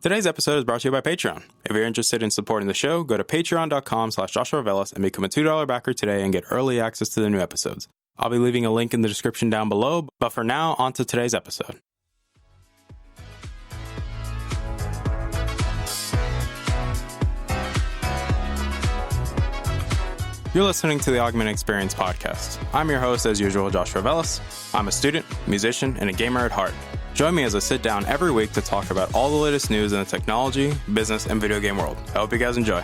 Today's episode is brought to you by Patreon. If you're interested in supporting the show, go to patreon.com/JoshuaVelas and become a $2 backer today and get early access to the new episodes. I'll be leaving a link in the description down below, but for now, on to today's episode. You're listening to the Augmented Experience podcast. I'm your host, as usual, Joshua Velas. I'm a student, musician, and a gamer at heart. Join me as I sit down every week to talk about all the latest news in the technology, business, and video game world. I hope you guys enjoy.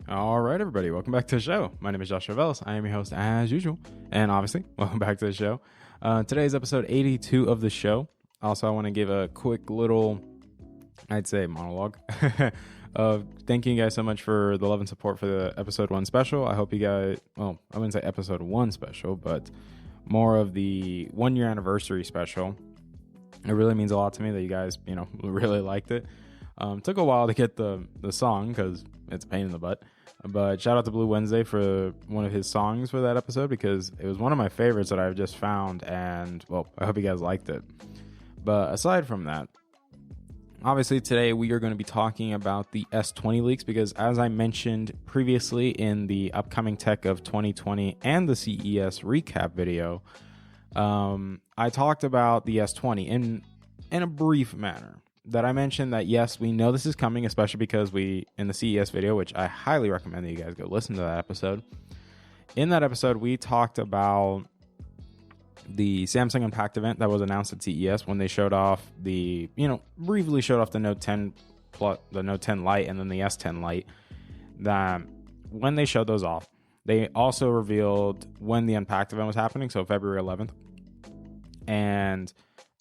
All right, everybody, welcome back to the show. My name is Joshua Velas. I am your host as usual, and obviously, welcome back to the show. Today's episode 82 of the show. Also, I want to give a quick little, I'd say, monologue of thanking you guys so much for the love and support for the episode 1 special. I hope you guys, well, I wouldn't say episode 1 special, but more of the 1 year anniversary special. It really means a lot to me that you guys, really liked it. Took a while to get the song because it's a pain in the butt. But shout out to Blue Wednesday for one of his songs for that episode because it was one of my favorites that I've just found. And, well, I hope you guys liked it. But aside from that, obviously today we are going to be talking about the S20 leaks because as I mentioned previously in the upcoming tech of 2020 and the CES recap video, I talked about the S20 in a brief manner. That I mentioned that, yes, we know this is coming, especially because in the CES video, which I highly recommend that you guys go listen to that episode. In that episode, we talked about the Samsung Unpacked event that was announced at CES when they showed off briefly showed off the Note 10 Plus, the Note 10 Lite, and then the S10 Lite. That when they showed those off, they also revealed when the Unpacked event was happening, so February 11th. And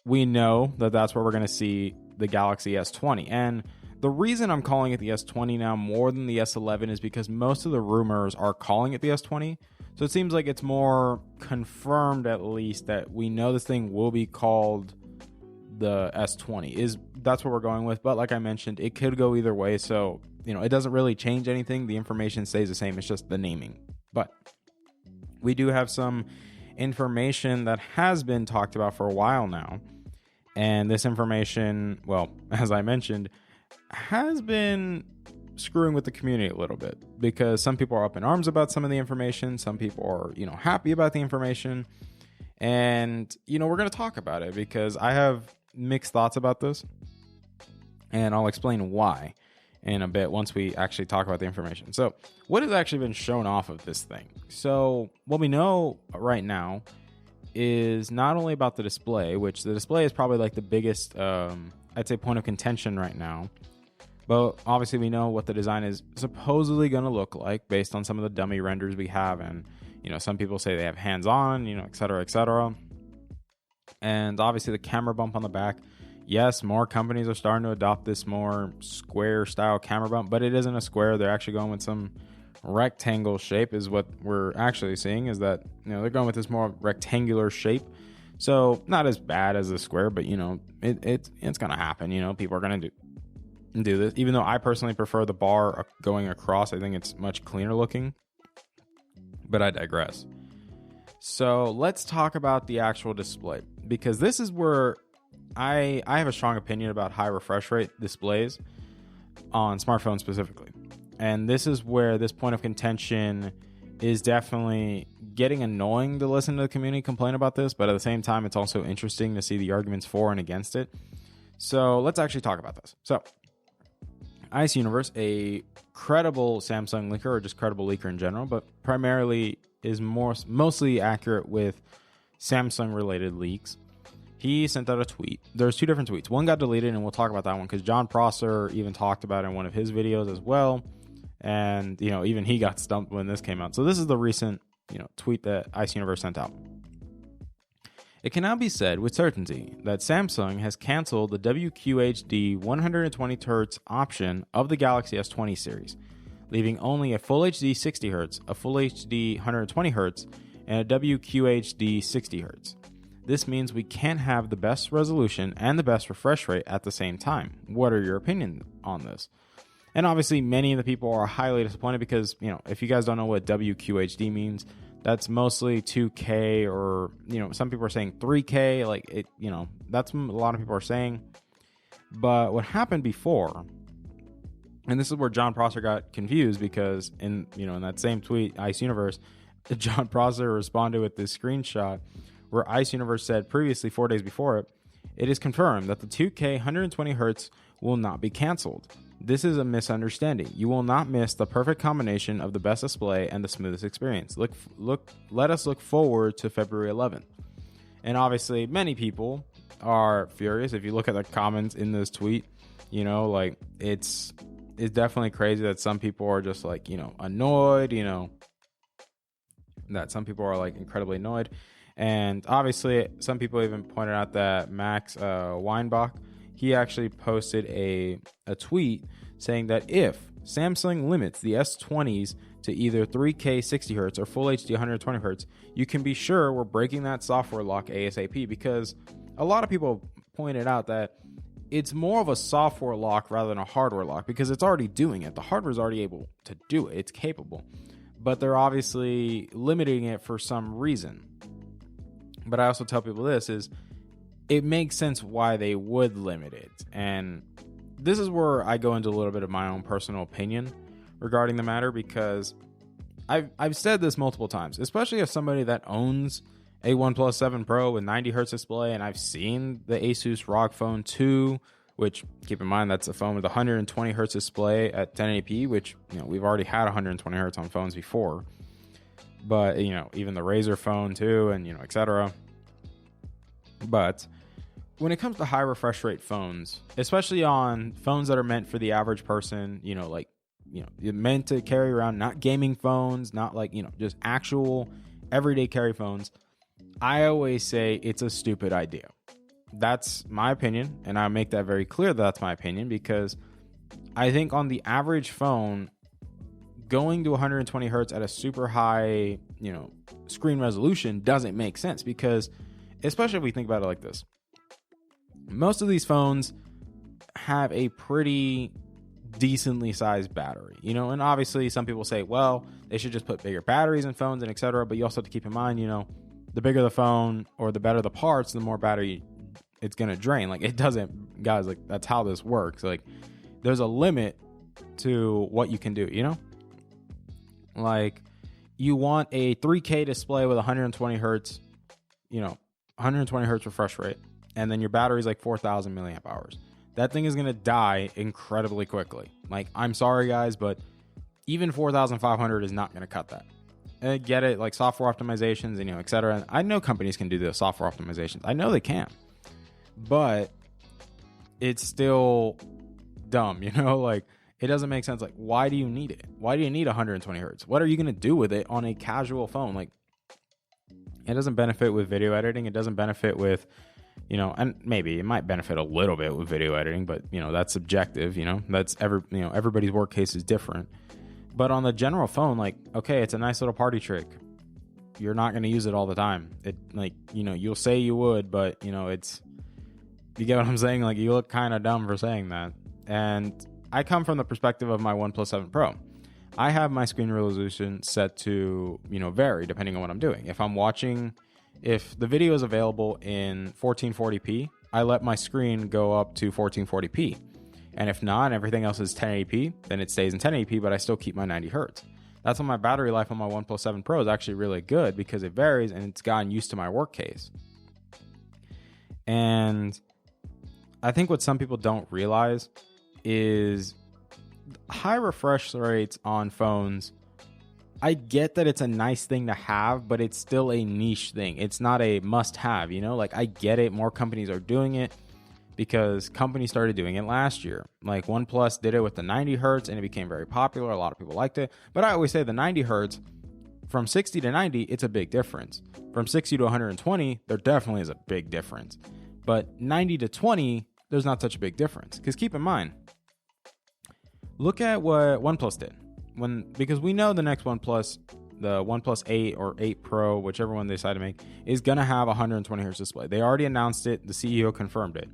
we know that that's where we're going to see the Galaxy S20. And the reason I'm calling it the S20 now more than the S11 is because most of the rumors are calling it the S20. So it seems like it's more confirmed, at least, that we know this thing will be called the S20. That's what we're going with. But like I mentioned, it could go either way. So, it doesn't really change anything. The information stays the same. It's just the naming. But we do have some information that has been talked about for a while now. And this information, well, as I mentioned, has been screwing with the community a little bit because some people are up in arms about some of the information. Some people are, happy about the information. And, we're going to talk about it because I have mixed thoughts about this. And I'll explain why in a bit once we actually talk about the information. So what has actually been shown off of this thing? So what we know right now is not only about the display, which the display is probably like the biggest, I'd say, point of contention right now. But obviously we know what the design is supposedly going to look like based on some of the dummy renders we have. And, some people say they have hands-on, et cetera, et cetera. And obviously the camera bump on the back. Yes, more companies are starting to adopt this more square style camera bump, but it isn't a square. They're actually going with some rectangle shape is what we're actually seeing is that, they're going with this more rectangular shape. So not as bad as a square, but, it's going to happen. People are going to do this. Even though I personally prefer the bar going across, I think it's much cleaner looking, but I digress. So let's talk about the actual display because this is where I have a strong opinion about high refresh rate displays on smartphones specifically. And this is where this point of contention is definitely getting annoying to listen to the community complain about this, but at the same time, it's also interesting to see the arguments for and against it. So let's actually talk about this. So Ice Universe, a credible Samsung leaker or just credible leaker in general, but primarily is mostly accurate with Samsung related leaks. He sent out a tweet. There's 2 different tweets. One got deleted, and we'll talk about that one because John Prosser even talked about it in one of his videos as well. And, even he got stumped when this came out. So this is the recent, tweet that Ice Universe sent out. It can now be said with certainty that Samsung has canceled the WQHD 120Hz option of the Galaxy S20 series, leaving only a Full HD 60Hz, a Full HD 120Hz, and a WQHD 60Hz. This means we can't have the best resolution and the best refresh rate at the same time. What are your opinions on this? And obviously, many of the people are highly disappointed because, if you guys don't know what WQHD means, that's mostly 2K or, some people are saying 3K. Like, that's what a lot of people are saying. But what happened before, and this is where John Prosser got confused because in that same tweet, Ice Universe, John Prosser responded with this screenshot where Ice Universe said previously, 4 days before it, it is confirmed that the 2K 120 hertz will not be canceled. This is a misunderstanding. You will not miss the perfect combination of the best display and the smoothest experience. Let us look forward to February 11th. And obviously, many people are furious. If you look at the comments in this tweet, it's definitely crazy that some people are just like, annoyed, that some people are like incredibly annoyed. And obviously, some people even pointed out that Max Weinbach, he actually posted a tweet saying that if Samsung limits the S20s to either 3K 60 Hz or Full HD 120 Hz, you can be sure we're breaking that software lock ASAP, because a lot of people pointed out that it's more of a software lock rather than a hardware lock because it's already doing it. The hardware is already able to do it. It's capable. But they're obviously limiting it for some reason. But I also tell people this is, it makes sense why they would limit it. And this is where I go into a little bit of my own personal opinion regarding the matter, because I've said this multiple times, especially as somebody that owns a OnePlus 7 Pro with 90 hertz display, and I've seen the Asus ROG Phone 2, which, keep in mind, that's a phone with 120 hertz display at 1080p, which, we've already had 120 hertz on phones before. But, even the Razer Phone 2 and, etc. But when it comes to high refresh rate phones, especially on phones that are meant for the average person, you're meant to carry around, not gaming phones, not like, just actual everyday carry phones, I always say it's a stupid idea. That's my opinion, and I make that very clear that that's my opinion, because I think on the average phone, going to 120 hertz at a super high, screen resolution doesn't make sense, because especially if we think about it like this, most of these phones have a pretty decently sized battery, and obviously some people say, well, they should just put bigger batteries in phones and etc. But you also have to keep in mind, the bigger the phone or the better the parts, the more battery it's going to drain. Like, it doesn't, guys, like, that's how this works. Like, there's a limit to what you can do, like, you want a 3K display with 120 hertz, 120 hertz refresh rate, and then your battery's like 4,000 milliamp hours. That thing is going to die incredibly quickly. Like, I'm sorry, guys, but even 4,500 is not going to cut that. And I get it, like software optimizations and, etc. And I know companies can do the software optimizations. I know they can. But it's still dumb, like, it doesn't make sense. Like, why do you need it? Why do you need 120 hertz? What are you going to do with it on a casual phone? Like, it doesn't benefit with video editing. It doesn't benefit with, and maybe it might benefit a little bit with video editing, but, that's subjective, that's everybody's work case is different. But on the general phone, like, okay, it's a nice little party trick. You're not going to use it all the time. It, like, you'll say you would, but, it's, you get what I'm saying? Like, you look kind of dumb for saying that. And I come from the perspective of my OnePlus 7 Pro. I have my screen resolution set to, vary depending on what I'm doing. If the video is available in 1440p, I let my screen go up to 1440p. And if not, and everything else is 1080p, then it stays in 1080p, but I still keep my 90 hertz. That's why my battery life on my OnePlus 7 Pro is actually really good, because it varies and it's gotten used to my work case. And I think what some people don't realize is high refresh rates on phones. I get that it's a nice thing to have, but it's still a niche thing. It's not a must-have, Like, I get it. More companies are doing it because companies started doing it last year. Like, OnePlus did it with the 90 hertz, and it became very popular. A lot of people liked it. But I always say the 90 hertz, from 60 to 90, it's a big difference. From 60 to 120, there definitely is a big difference. But 90 to 20, there's not such a big difference. Because keep in mind, look at what OnePlus did. Because we know the next OnePlus the OnePlus 8 or 8 Pro, whichever one they decide to make, is going to have a 120 hertz display. They already announced it. The CEO confirmed it.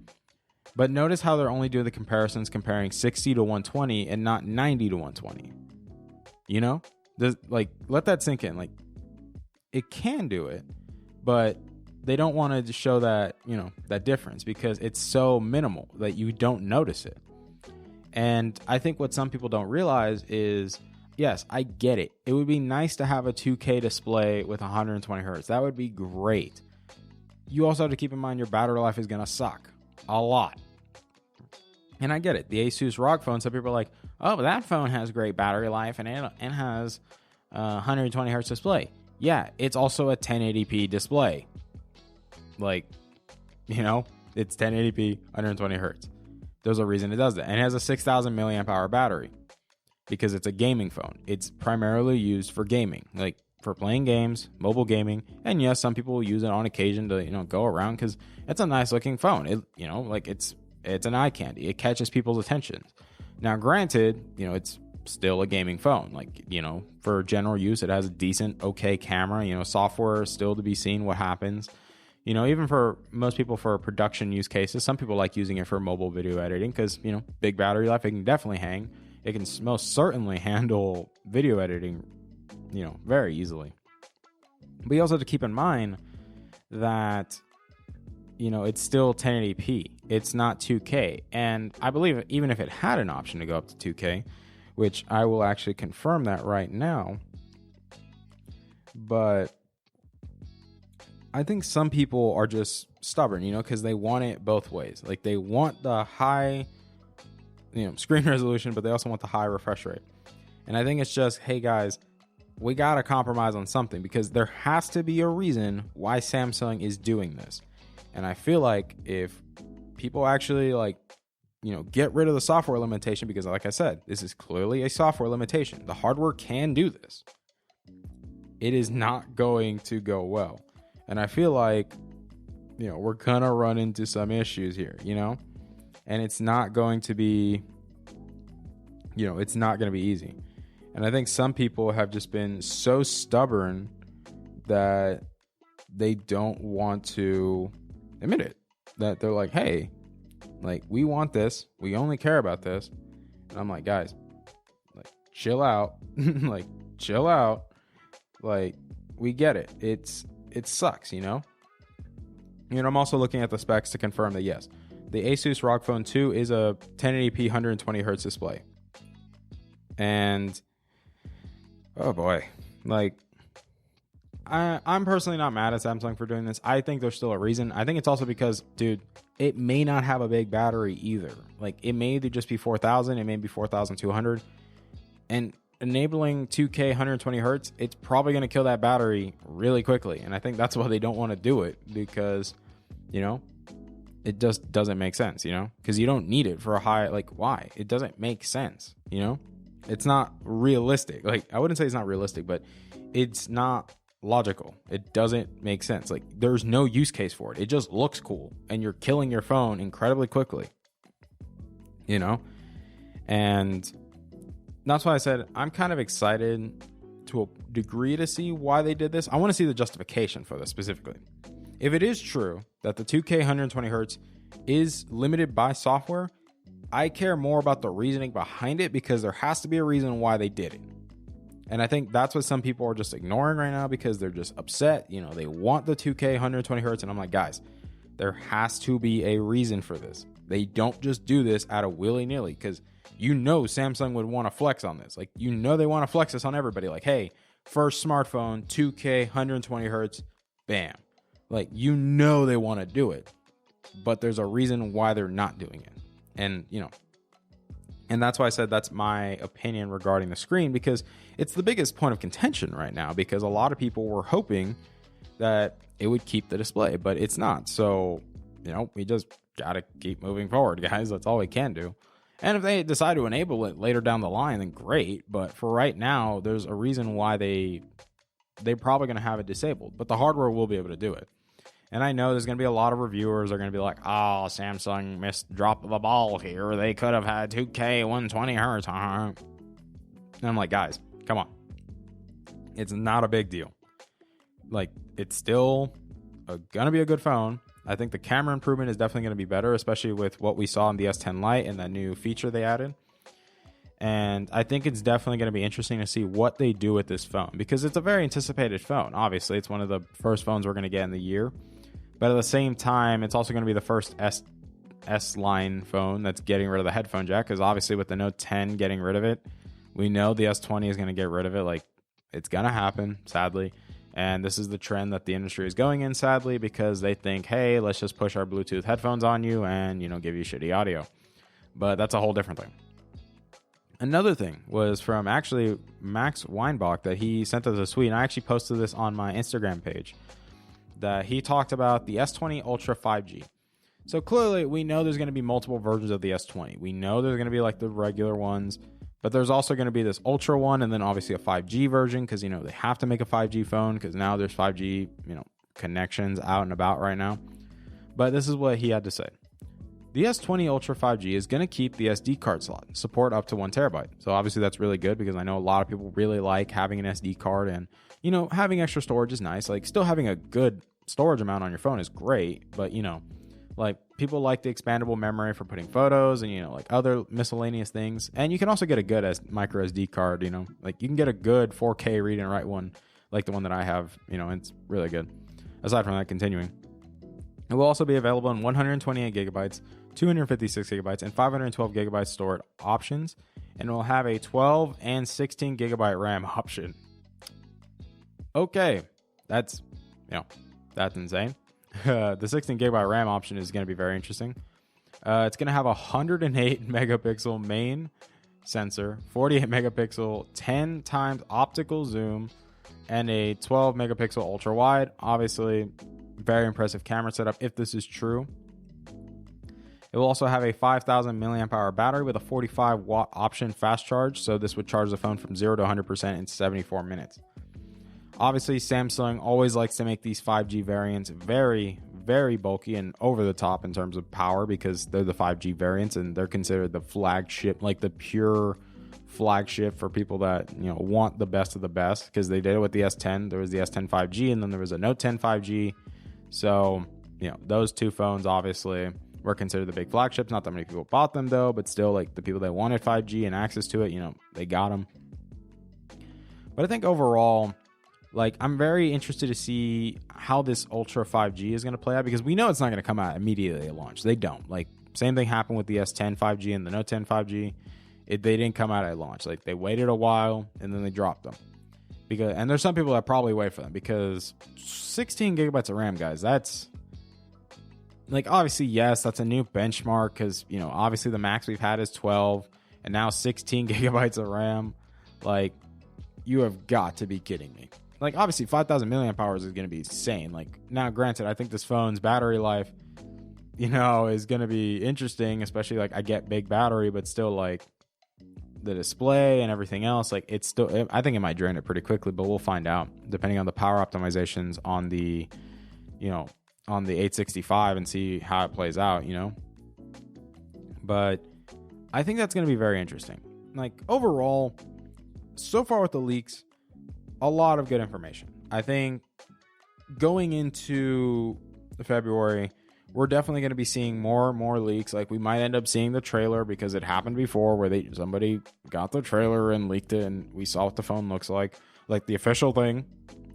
But notice how they're only doing the comparisons comparing 60 to 120 and not 90 to 120. You know? Let that sink in. Like, it can do it, but they don't want to show that, that difference because it's so minimal that you don't notice it. And I think what some people don't realize is, yes, I get it. It would be nice to have a 2K display with 120 hertz. That would be great. You also have to keep in mind your battery life is going to suck a lot. And I get it. The Asus ROG phone, some people are like, oh, but that phone has great battery life and it has a 120 hertz display. Yeah, it's also a 1080p display. Like, it's 1080p, 120 hertz. There's a reason it does that. And it has a 6,000 milliamp hour battery because it's a gaming phone. It's primarily used for gaming, like for playing games, mobile gaming. And yes, some people will use it on occasion to, go around because it's a nice looking phone. It's an eye candy. It catches people's attention. Now, granted, it's still a gaming phone. Like, for general use, it has a decent, okay camera. Software is still to be seen what happens. Even for most people for production use cases, some people like using it for mobile video editing because, big battery life, it can definitely hang. It can most certainly handle video editing, very easily. But you also have to keep in mind that, it's still 1080p. It's not 2K. And I believe even if it had an option to go up to 2K, which I will actually confirm that right now, but I think some people are just stubborn, because they want it both ways. Like they want the high, screen resolution, but they also want the high refresh rate. And I think it's just, hey guys, we got to compromise on something because there has to be a reason why Samsung is doing this. And I feel like if people actually get rid of the software limitation, because like I said, this is clearly a software limitation. The hardware can do this. It is not going to go well. And I feel like, we're going to run into some issues here, and it's not going to be, it's not going to be easy. And I think some people have just been so stubborn that they don't want to admit it, that they're like, hey, we want this. We only care about this. And I'm like, guys, chill out. Chill out. We get it. It sucks, I'm also looking at the specs to confirm that, yes, the Asus ROG Phone 2 is a 1080p 120 hertz display. And, oh boy, I'm personally not mad at Samsung for doing this. I think there's still a reason. I think it's also because, dude, it may not have a big battery either. It may just be 4,000. It may be 4,200. And enabling 2K 120 hertz, it's probably going to kill that battery really quickly. And I think that's why they don't want to do it because, it just doesn't make sense, because you don't need it for a high, why? It doesn't make sense, It's not realistic. I wouldn't say it's not realistic, but it's not logical. It doesn't make sense. There's no use case for it. It just looks cool and you're killing your phone incredibly quickly, and that's why I said I'm kind of excited to a degree to see why they did this. I want to see the justification for this specifically. If it is true that the 2K 120 hertz is limited by software, I care more about the reasoning behind it because there has to be a reason why they did it. And I think that's what some people are just ignoring right now because they're just upset. They want the 2K 120 hertz. And I'm like, guys, there has to be a reason for this. They don't just do this out of willy-nilly because Samsung would want to flex on this. They want to flex this on everybody. Hey, first smartphone, 2K 120 hertz, bam. They want to do it, but there's a reason why they're not doing it. And, and that's why I said that's my opinion regarding the screen because it's the biggest point of contention right now because a lot of people were hoping that it would keep the display, but it's not. So, we just got to keep moving forward, guys. That's all we can do. And if they decide to enable it later down the line, then great. But for right now, there's a reason why they're probably going to have it disabled, but the hardware will be able to do it. And I know there's going to be a lot of reviewers are going to be like, oh, Samsung dropped the ball here. They could have had 2K 120 hertz. And I'm like, guys, come on. It's not a big deal. Like, it's still gonna be a good phone. I think the camera improvement is definitely going to be better, especially with what we saw in the S10 Lite and that new feature they added. And I think it's definitely going to be interesting to see what they do with this phone, because it's a very anticipated phone. Obviously, it's one of the first phones we're going to get in the year. But at the same time, it's also going to be the first S line phone that's getting rid of the headphone jack, because obviously with the Note 10 getting rid of it, we know the S20 is going to get rid of it. Like, it's going to happen, sadly. And this is the trend that the industry is going in, sadly, because they think, hey, let's just push our Bluetooth headphones on you and, give you shitty audio. But that's a whole different thing. Another thing was from actually Max Weinbach that he sent us a tweet, and I actually posted this on my Instagram page, that he talked about the S20 Ultra 5G. So clearly, we know there's going to be multiple versions of the S20. We know there's going to be like the regular ones, but there's also going to be this Ultra one, and then obviously a 5G version, because, they have to make a 5G phone, because now there's 5G, connections out and about right now. But this is what he had to say. The S20 Ultra 5G is going to keep the SD card slot, support up to 1 terabyte. So obviously that's really good, because I know a lot of people really like having an SD card, and, having extra storage is nice. Like, still having a good storage amount on your phone is great, but, like, people like the expandable memory for putting photos and, like other miscellaneous things. And you can also get a good micro SD card, like you can get a good 4K read and write one, like the one that I have, it's really good. Aside from that, continuing, it will also be available in 128 gigabytes, 256 gigabytes, and 512 gigabytes stored options. And it will have a 12 and 16 gigabyte RAM option. Okay. That's insane. The 16 gigabyte RAM option is going to be very interesting. It's going to have a 108 megapixel main sensor, 48 megapixel, 10 times optical zoom, and a 12 megapixel ultra wide. Obviously, very impressive camera setup if this is true. It will also have a 5,000 milliamp hour battery with a 45 watt option fast charge. So this would charge the phone from 0 to 100% in 74 minutes. Obviously, Samsung always likes to make these 5G variants very, very bulky and over the top in terms of power, because they're the 5G variants and they're considered the flagship, like the pure flagship for people that, want the best of the best, because they did it with the S10. There was the S10 5G, and then there was a Note 10 5G. So, those two phones obviously were considered the big flagships. Not that many people bought them though, but still, like, the people that wanted 5G and access to it, they got them. But I think overall, like, I'm very interested to see how this Ultra 5G is going to play out, because we know it's not going to come out immediately at launch. They don't. Like, same thing happened with the S10 5G and the Note 10 5G. They didn't come out at launch. Like, they waited a while and then they dropped them. And there's some people that probably wait for them, because 16 gigabytes of RAM, guys, that's, like, obviously, yes, that's a new benchmark, because, obviously the max we've had is 12, and now 16 gigabytes of RAM. Like, you have got to be kidding me. Like, obviously, 5,000 milliamp hours is going to be insane. Like, now, granted, I think this phone's battery life, is going to be interesting, especially, like, I get big battery, but still, like, the display and everything else, like, it's still, I think it might drain it pretty quickly, but we'll find out, depending on the power optimizations on the, on the 865, and see how it plays out, But I think that's going to be very interesting. Like, overall, so far with the leaks, a lot of good information. I think going into February, we're definitely going to be seeing more and more leaks. Like, we might end up seeing the trailer, because it happened before where somebody got the trailer and leaked it, and we saw what the phone looks like the official thing,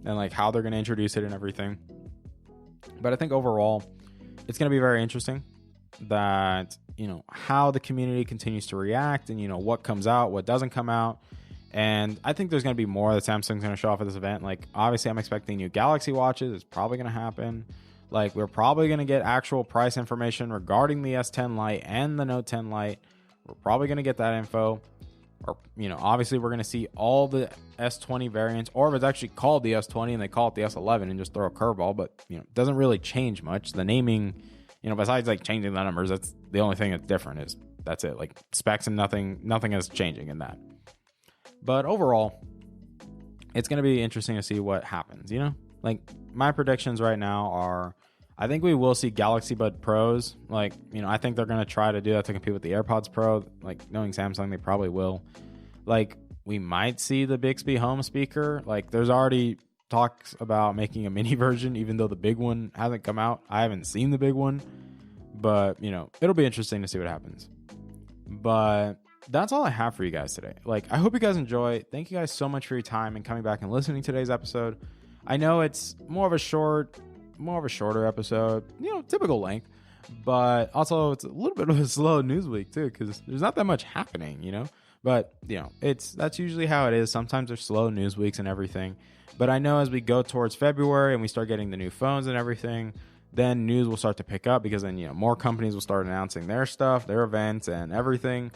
and like how they're going to introduce it and everything. But I think overall, it's going to be very interesting that, how the community continues to react, and, what comes out, what doesn't come out. And I think there's going to be more that Samsung's going to show off at this event. Like, obviously, I'm expecting new Galaxy watches. It's probably going to happen. Like, we're probably going to get actual price information regarding the S10 Lite and the Note 10 Lite. We're probably going to get that info. Or, obviously, we're going to see all the S20 variants. Or if it's actually called the S20 and they call it the S11 and just throw a curveball. But, it doesn't really change much. The naming, besides, like, changing the numbers, that's the only thing that's different. That's it. Like, specs and nothing is changing in that. But overall, it's going to be interesting to see what happens, Like, my predictions right now are, I think we will see Galaxy Bud Pros. Like, I think they're going to try to do that to compete with the AirPods Pro. Like, knowing Samsung, they probably will. Like, we might see the Bixby home speaker. Like, there's already talks about making a mini version, even though the big one hasn't come out. I haven't seen the big one, but it'll be interesting to see what happens. But that's all I have for you guys today. Like, I hope you guys enjoy. Thank you guys so much for your time and coming back and listening to today's episode. I know it's more of a shorter episode, typical length, but also it's a little bit of a slow news week too, because there's not that much happening, but that's usually how it is. Sometimes there's slow news weeks and everything, but I know as we go towards February and we start getting the new phones and everything, then news will start to pick up, because then more companies will start announcing their stuff, their events and everything.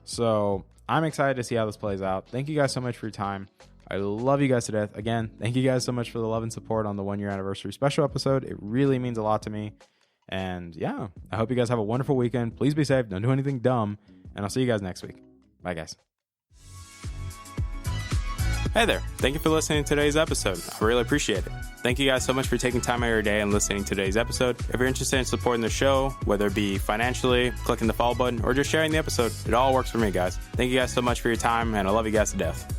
So I'm excited to see how this plays out. Thank you guys so much for your time. I love you guys to death. Again, thank you guys so much for the love and support on the 1-year anniversary special episode. It really means a lot to me. And yeah, I hope you guys have a wonderful weekend. Please be safe. Don't do anything dumb. And I'll see you guys next week. Bye, guys. Hey there. Thank you for listening to today's episode. I really appreciate it. Thank you guys so much for taking time out of your day and listening to today's episode. If you're interested in supporting the show, whether it be financially, clicking the follow button, or just sharing the episode, it all works for me, guys. Thank you guys so much for your time, and I love you guys to death.